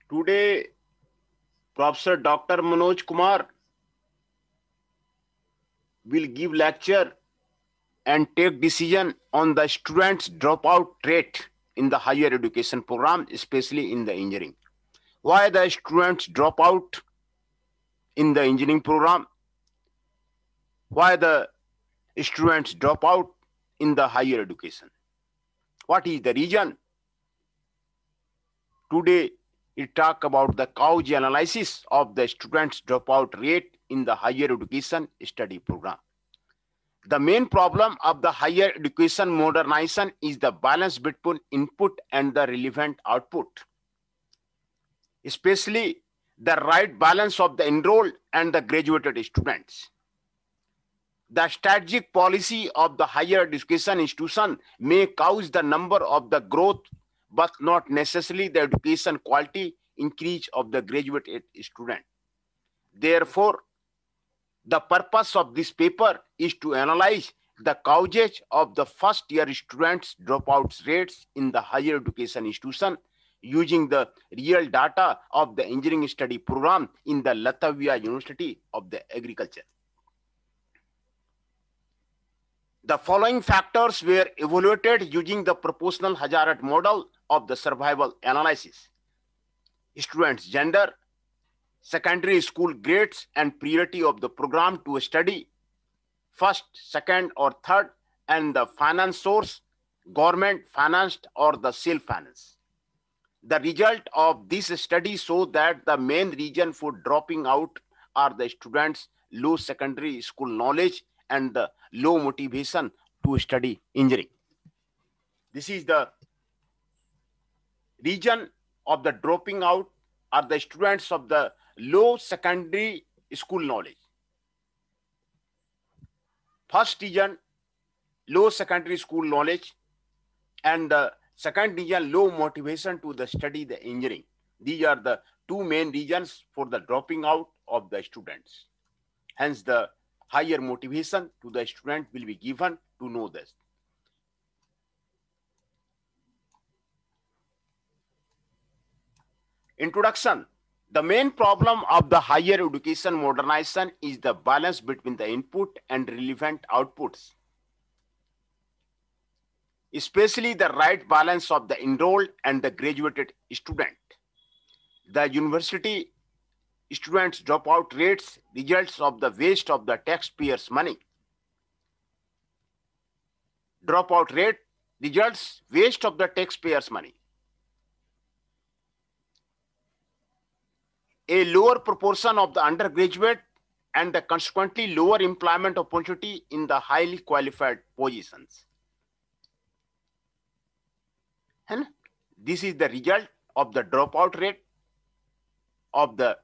Today, Professor Dr. Manoj Kumar will give lecture and take decision on the students' dropout rate in the higher education program, especially in the engineering. Why the students drop out in the engineering program? Why the students drop out in the higher education? What is the reason? Today, we talk about the cause analysis of the students' dropout rate in the higher education study program. The main problem of the higher education modernization is the balance between input and the relevant output, especially the right balance of the enrolled and the graduated students. The strategic policy of the higher education institution may cause the number of the growth, but not necessarily the education quality increase of the graduated student. Therefore, the purpose of this paper is to analyze the causes of the first year students' dropout rates in the higher education institution using the real data of the engineering study program in the Latavia University of the Agriculture. The following factors were evaluated using the proportional hazard model of the survival analysis: students' gender, secondary school grades and priority of the program to study, first, second, or third, and the finance source, government financed or the self-finance. The result of this study showed that the main reason for dropping out are the students' low secondary school knowledge and the low motivation to study engineering. This is the reason of the dropping out are the students of the low secondary school knowledge. First reason, low secondary school knowledge, and the second reason, low motivation to the study the engineering. These are the two main reasons for the dropping out of the students. Hence, the higher motivation to the student will be given to know this. Introduction. The main problem of the higher education modernization is the balance between the input and relevant outputs, especially the right balance of the enrolled and the graduated student. The university students' dropout rates results of the waste of the taxpayers' money. Dropout rate results waste of the taxpayers' money. A lower proportion of the undergraduate and the consequently lower employment opportunity in the highly qualified positions. And this is the result of the dropout rate of the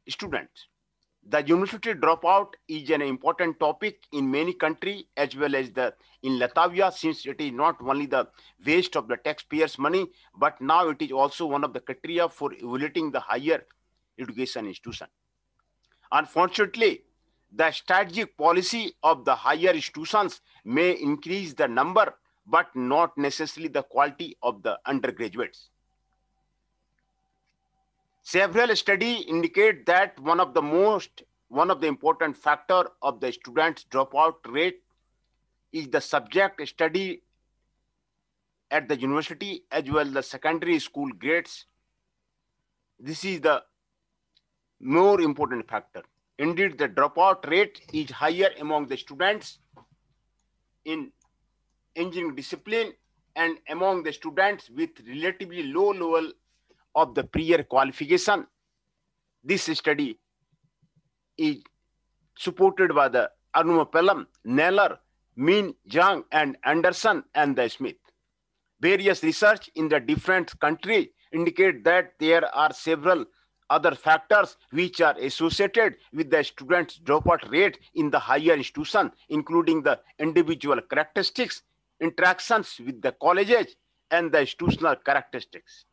students. The university dropout is an important topic in many countries as well as in Latvia, since it is not only the waste of the taxpayers' money, but now it is also one of the criteria for evaluating the higher education institution. Unfortunately, the strategic policy of the higher institutions may increase the number, but not necessarily the quality of the undergraduates. Several studies indicate that one of the important factor of the students' dropout rate is the subject study at the university as well as the secondary school grades. This is the more important factor. Indeed, the dropout rate is higher among the students in engineering discipline and among the students with relatively low level of the prior qualification. This study is supported by the Arumapellam, Naylor, Min, Zhang, and Anderson, and the Smith. Various research in the different countries indicate that there are several other factors which are associated with the students' dropout rate in the higher institution, including the individual characteristics, interactions with the colleges, and the institutional characteristics.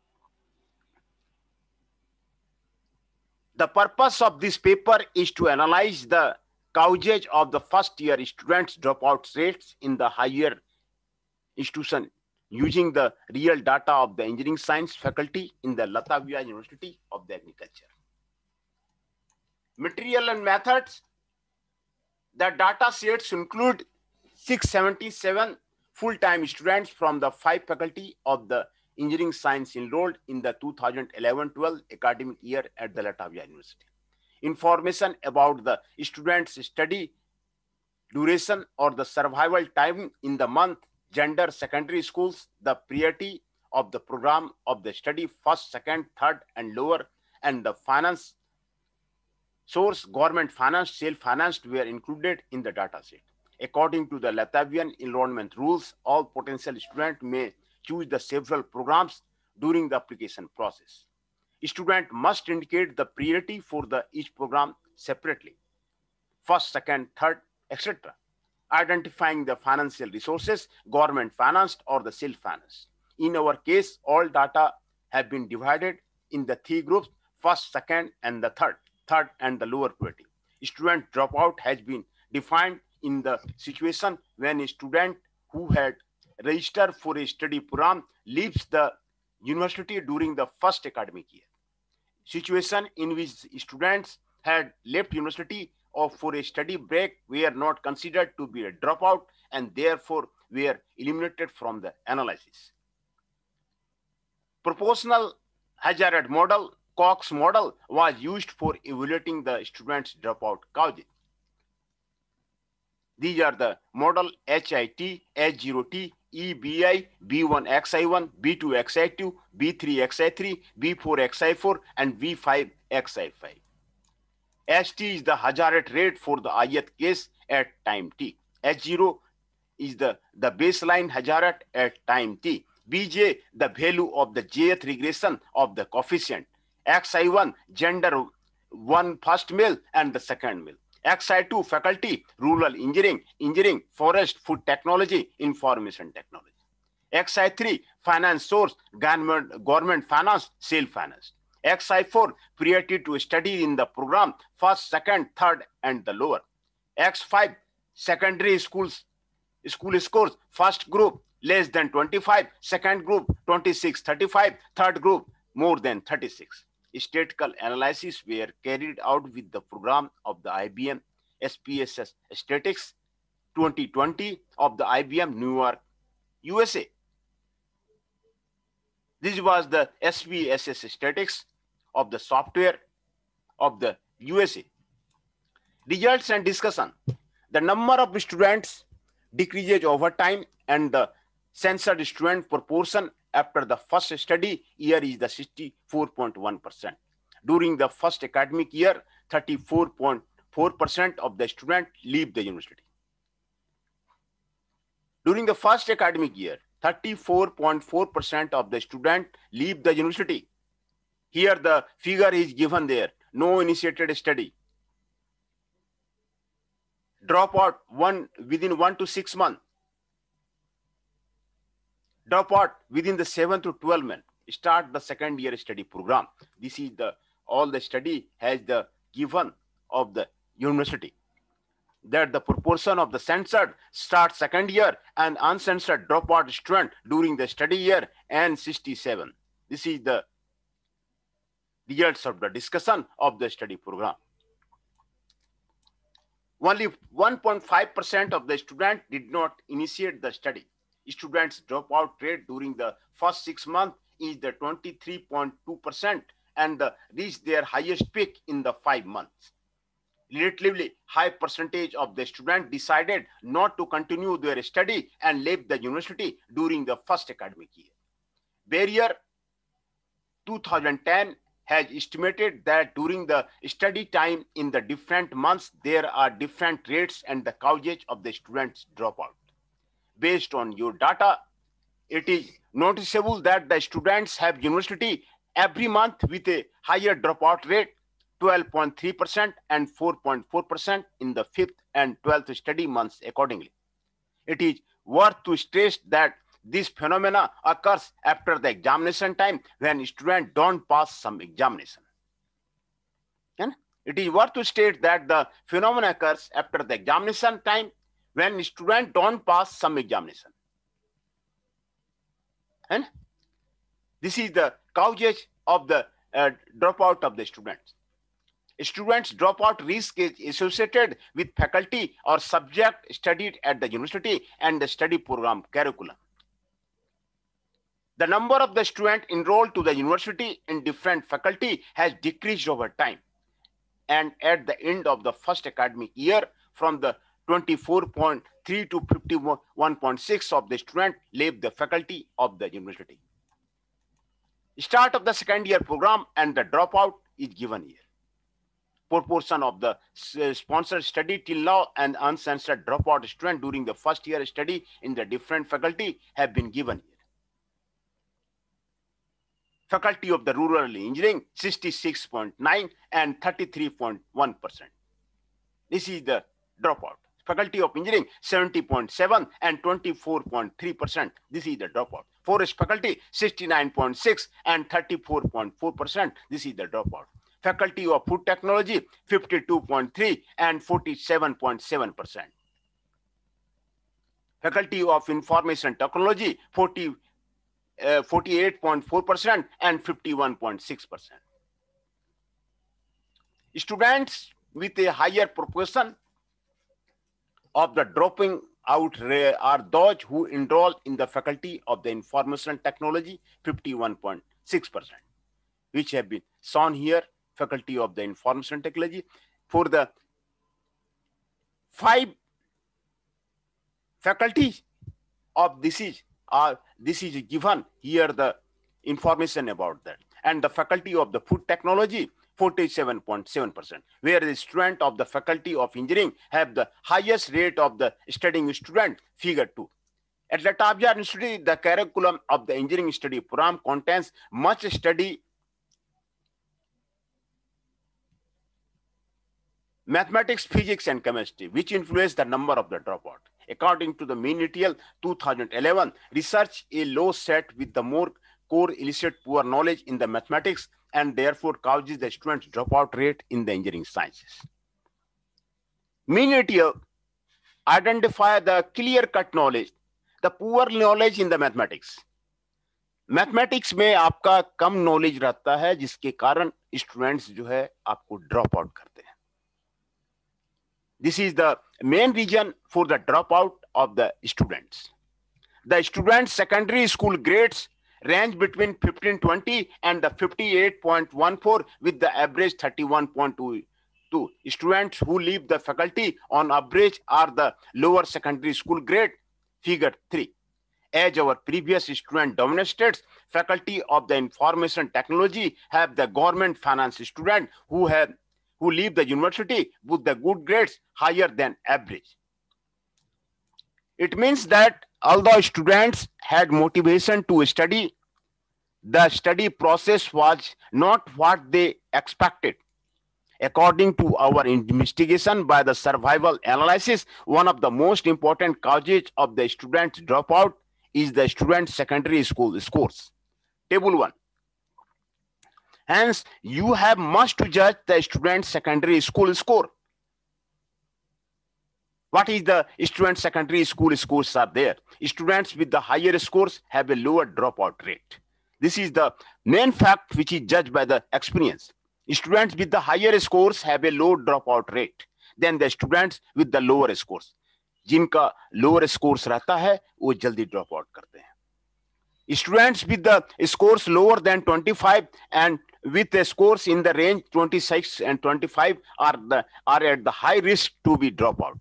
The purpose of this paper is to analyze the causes of the first year students' dropout rates in the higher institution using the real data of the engineering science faculty in the Latavia University of the Agriculture. Material and methods. The data sets include 677 full-time students from the 5 faculty of the engineering science enrolled in the 2011-12 academic year at the Latavia University. Information about the students' study duration or the survival time in the month, gender, secondary schools, the priority of the program of the study, first, second, third, and lower, and the finance source, government finance, self-financed were included in the data set. According to the Latvian enrollment rules, all potential students may choose the several programs during the application process. Student must indicate the priority for each program separately, first, second, third, etc., identifying the financial resources, government financed or the self-financed. In our case, all data have been divided in the 3 groups, first, second, and the third and the lower priority. Student dropout has been defined in the situation when a student who had registered for a study program leaves the university during the first academic year. Situation in which students had left university or for a study break were not considered to be a dropout and therefore were eliminated from the analysis. Proportional hazard model, Cox model, was used for evaluating the students' dropout causes. These are the model HIT, H0T, EBI, B1XI1, B2XI2, B3XI3, B4XI4, and V5XI5. ST is the hazard rate for the ith case at time t. H0 is the baseline hazard at time t. Bj, the value of the jth regression of the coefficient. XI1, gender, one first male and the second male. XI2, faculty, rural engineering, forest, food technology, information technology. XI3, finance source, government finance, self-financed. XI4, priority to study in the program, first, second, third, and the lower. X5, secondary school scores, first group less than 25, second group 26, 35, third group more than 36. Statistical analysis were carried out with the program of the IBM SPSS Statistics 2020 of the IBM New York, USA. This was the SPSS Statistics of the software of the USA. Results and discussion. The number of students decreases over time and the censored student proportion after the first study year is the 64.1%. During the first academic year, 34.4% of the students leave the university. During the first academic year, 34.4% of the students leave the university. Here the figure is given there, no initiated study. Dropout within 1 to 6 months. Dropout within the 7 to 12 months. Start the second year study program. This is all the study has the given of the university. That the proportion of the censored start second year and uncensored dropout student during the study year and 67. This is the results of the discussion of the study program. Only 1.5% of the students did not initiate the study. Students' dropout rate during the first 6 months is the 23.2% and reached their highest peak in the 5 months. Relatively high percentage of the students decided not to continue their study and left the university during the first academic year. Barrier 2010 has estimated that during the study time in the different months, there are different rates and the causes of the students' dropout. Based on your data, it is noticeable that the students have university every month with a higher dropout rate, 12.3% and 4.4% in the 5th and 12th study months accordingly. It is worth to stress that this phenomena occurs after the examination time when students don't pass some examination. And it is worth to state that the phenomena occurs after the examination time when students don't pass some examination. And this is the causes of the dropout of the students. Students dropout risk is associated with faculty or subject studied at the university and the study program curriculum. The number of the students enrolled to the university in different faculty has decreased over time. And at the end of the first academic year, from the 24.3 to 51.6 of the students left the faculty of the university. Start of the second year program and the dropout is given here. Proportion of the sponsored study till now and uncensored dropout student during the first year study in the different faculty have been given here. Faculty of the rural engineering 66.9 and 33.1%. This is the dropout. Faculty of engineering 70.7 and 24.3%. This is the dropout. Forest faculty 69.6 and 34.4%. This is the dropout. Faculty of food technology 52.3 and 47.7%. Faculty of information technology 48.4% and 51.6%. Students with a higher proportion of the dropping out are those who enroll in the faculty of the information technology 51.6%, which have been shown here. Faculty of the information technology. For the 5 faculties of this is given here the information about that. And the faculty of the food technology 47.7%, where the student of the faculty of engineering have the highest rate of the studying student, figure 2. At Latabjar Institute, the curriculum of the engineering study program contains much study mathematics, physics, and chemistry, which influence the number of the dropout. According to the Minitel 2011 research, a low set with the more core elicit poor knowledge in the mathematics and therefore causes the students' dropout rate in the engineering sciences. Minitel identify the clear-cut knowledge, the poor knowledge in the mathematics. Mathematics में आपका कम knowledge रहता है जिसके कारण students जो है आपको drop out करते हैं. This is the main reason for the dropout of the students. The students' secondary school grades range between 1520 and the 58.14 with the average 31.22. Students who leave the faculty on average are the lower secondary school grade, figure 3. As our previous student demonstrates, faculty of the information technology have the government finance student who leave the university with the good grades higher than average. It means that although students had motivation to study, the study process was not what they expected. According to our investigation by the survival analysis, one of the most important causes of the students' dropout is the student secondary school scores. Table 1. Hence, you have must to judge the student secondary school score. What is the student secondary school scores are there? Students with the higher scores have a lower dropout rate. This is the main fact which is judged by the experience. Students with the higher scores have a low dropout rate than the students with the lower scores. जिनका lower scores रहता है वो जल्दी drop out करते हैं. Students with the scores lower than 25 and with the scores in the range 26 and 25 are at the high risk to be drop out.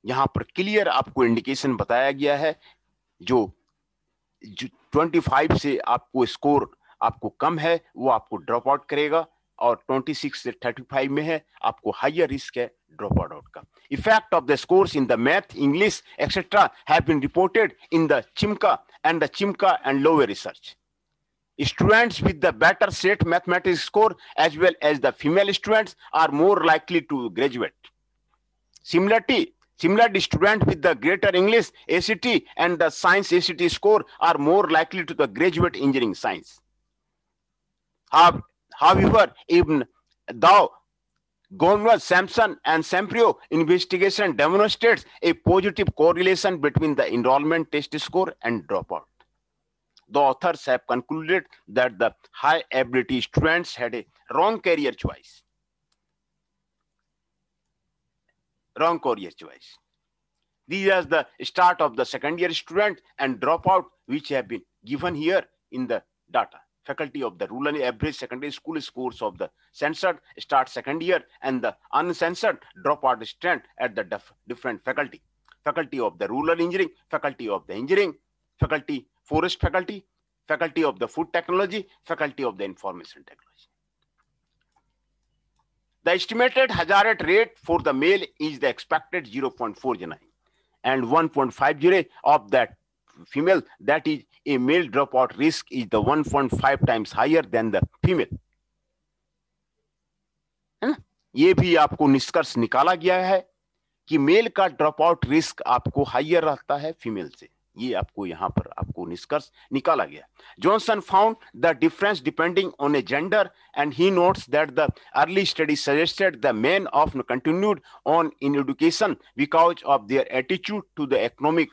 यहाँ पर clear आपको इंडिकेशन बताया गया है जो 25 से आपको स्कोर आपको कम है वो आपको ड्रॉप आउट करेगा और 26 से 35 में है आपको हायर रिस्क है ड्रॉप आउट का. Effect of the scores in the math, English, etc. have been reported in the CHIMCA and Lowe research. Students with the better set mathematics score as well as the female students are more likely to graduate. Similarly, students with the greater English ACT and the science ACT score are more likely to the graduate engineering science. However, even though Gonville, Sampson, and Samprio investigation demonstrates a positive correlation between the enrollment test score and dropout. The authors have concluded that the high ability students had a wrong career choice. Wrong career choice. These are the start of the second year student and dropout, which have been given here in the data. Faculty of the rural average secondary school scores of the censored start second year and the uncensored dropout strength at the different faculty. Faculty of the rural engineering, faculty of the engineering, faculty forest faculty, faculty of the food technology, faculty of the information technology. The estimated hazard rate for the male is the expected 0.49 and 1.50 of that female, that is a male dropout risk is the 1.5 times higher than the female. है ना? ये भी आपको निष्कर्ष निकाला गया है कि मेल का ड्रॉप आउट रिस्क आपको हाइयर रहता है फीमेल से. ये आपको यहाँ पर आपको निष्कर्ष निकाला गया. Johnson found the difference depending on a gender, and he notes that the early study suggested the men often continued on in education because of their attitude to the economic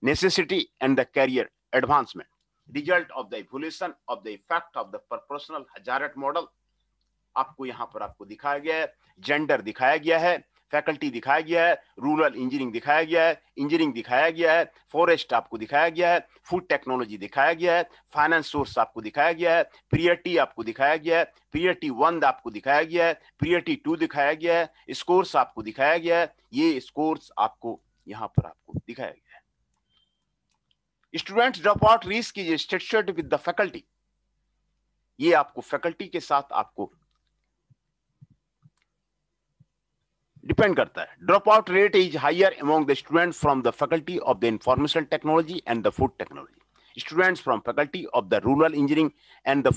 necessity and the career advancement. Result of the evaluation of the effect of the proportional hazard model आपको यहाँ पर आपको दिखाया गया है. Gender दिखाया गया है, फैकल्टी दिखाया गया है, रूरल इंजीनियरिंग दिखाया गया है, इंजीनियरिंग दिखाया गया है, फॉरेस्ट आपको दिखाया गया है, फूड टेक्नोलॉजी दिखाया गया है, फाइनेंस सोर्स आपको दिखाया गया है, प्रियरिटी आपको दिखाया गया है, प्रियरिटी 1 आपको दिखाया गया है, प्रियरिटी 2 दिखाया गया है, स्कोर्स आपको दिखाया गया है. ये स्कोर्स आपको यहाँ पर आपको दिखाया गया है. Students drop out risk is structured with the faculty. ये आपको फैकल्टी के साथ आपको डिपेंड करता है. Drop out rate is higher among the students from the faculty of the information technology and the food technology. Students from faculty of the rural engineering and the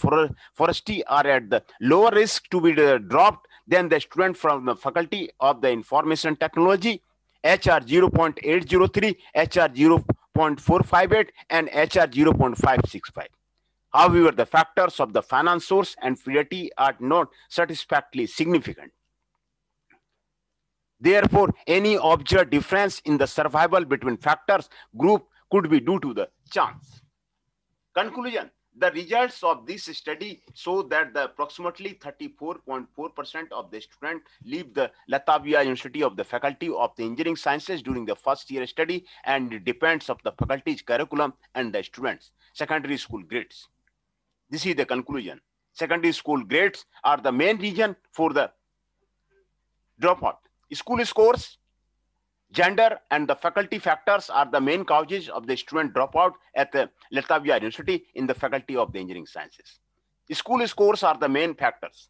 forestry are at the lower risk to be dropped than the student from the faculty of the information technology, HR 0.803, HR 0.458, and HR 0.565. However, the factors of the finance source and priority are not satisfactorily significant. Therefore, any observed difference in the survival between factors group could be due to the chance. Conclusion: the results of this study show that the approximately 34.4% of the students leave the Latavia University of the Faculty of the Engineering Sciences during the first year study, and it depends on the faculty's curriculum and the students' secondary school grades. This is the conclusion. Secondary school grades are the main reason for the dropout. School scores, gender, and the faculty factors are the main causes of the student dropout at the Latavia University in the Faculty of the Engineering Sciences. School scores are the main factors.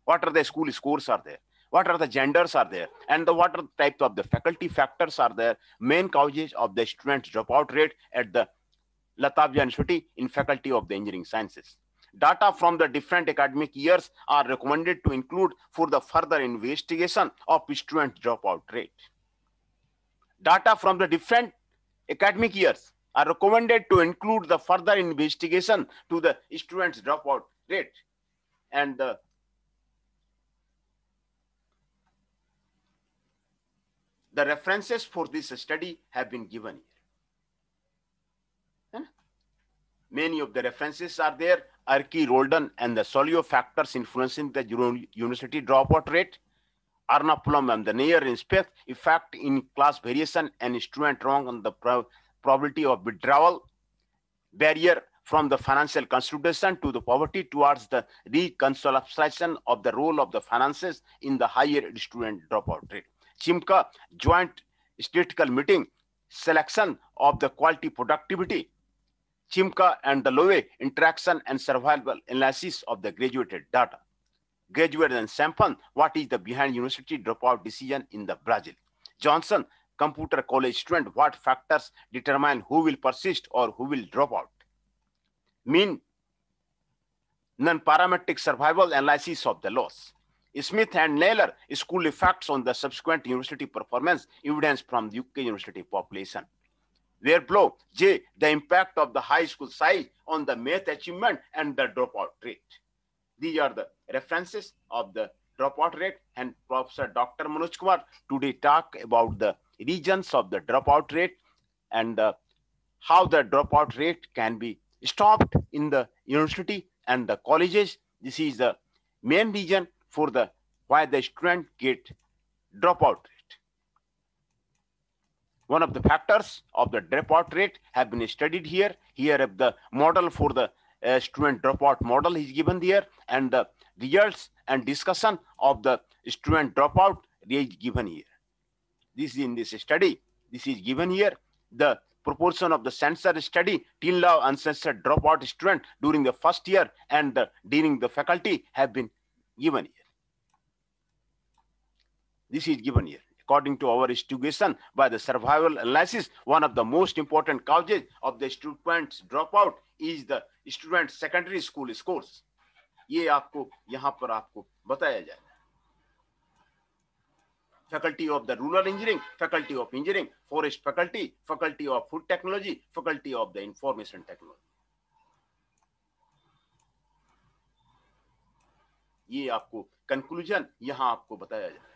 What are the school scores are there? What are the genders are there? And what are the type of the faculty factors are there? Main causes of the student dropout rate at the Latavia University in Faculty of the Engineering Sciences. Data from the different academic years are recommended to include for the further investigation of student dropout rate. Data from the different academic years are recommended to include the further investigation to the students dropout rate. And the references for this study have been given here. Many of the references are there. Arki, Roldan, and the Solio factors influencing the university dropout rate. Arnapulam and the Nair inspect effect in class variation and student wrong on the probability of withdrawal. Barrier from the financial constitution to the poverty towards the reconsolidation of the role of the finances in the higher student dropout rate. Chimka joint statistical meeting selection of the quality productivity. Chimka and the Lowe interaction and survival analysis of the graduated data. Graduate and Sampan, what is the behind university dropout decision in the Brazil? Johnson, computer college student, what factors determine who will persist or who will drop out? Mean non-parametric survival analysis of the loss. Smith and Naylor, school effects on the subsequent university performance, evidence from the UK university population. Werblow, J, the impact of the high school size on the math achievement and the dropout rate. These are the references of the dropout rate, and Professor Dr. Manoj Kumar today talk about the reasons of the dropout rate and how the dropout rate can be stopped in the university and the colleges. This is the main reason for the why the student get dropout rate. One of the factors of the dropout rate have been studied here. Here the model for the student dropout model is given there, and the results and discussion of the student dropout is given here. This is in this study. This is given here. The proportion of the censored study till now uncensored dropout student during the first year and during the faculty have been given here. This is given here. According to our investigation by the survival analysis, one of the most important causes of the students dropout is the student secondary school scores. ये आपको यहाँ पर आपको बताया जाएगा. Faculty of the rural engineering, faculty of engineering, forest faculty, faculty of food technology, faculty of the information technology. ये आपको conclusion यहाँ आपको बताया जाएगा.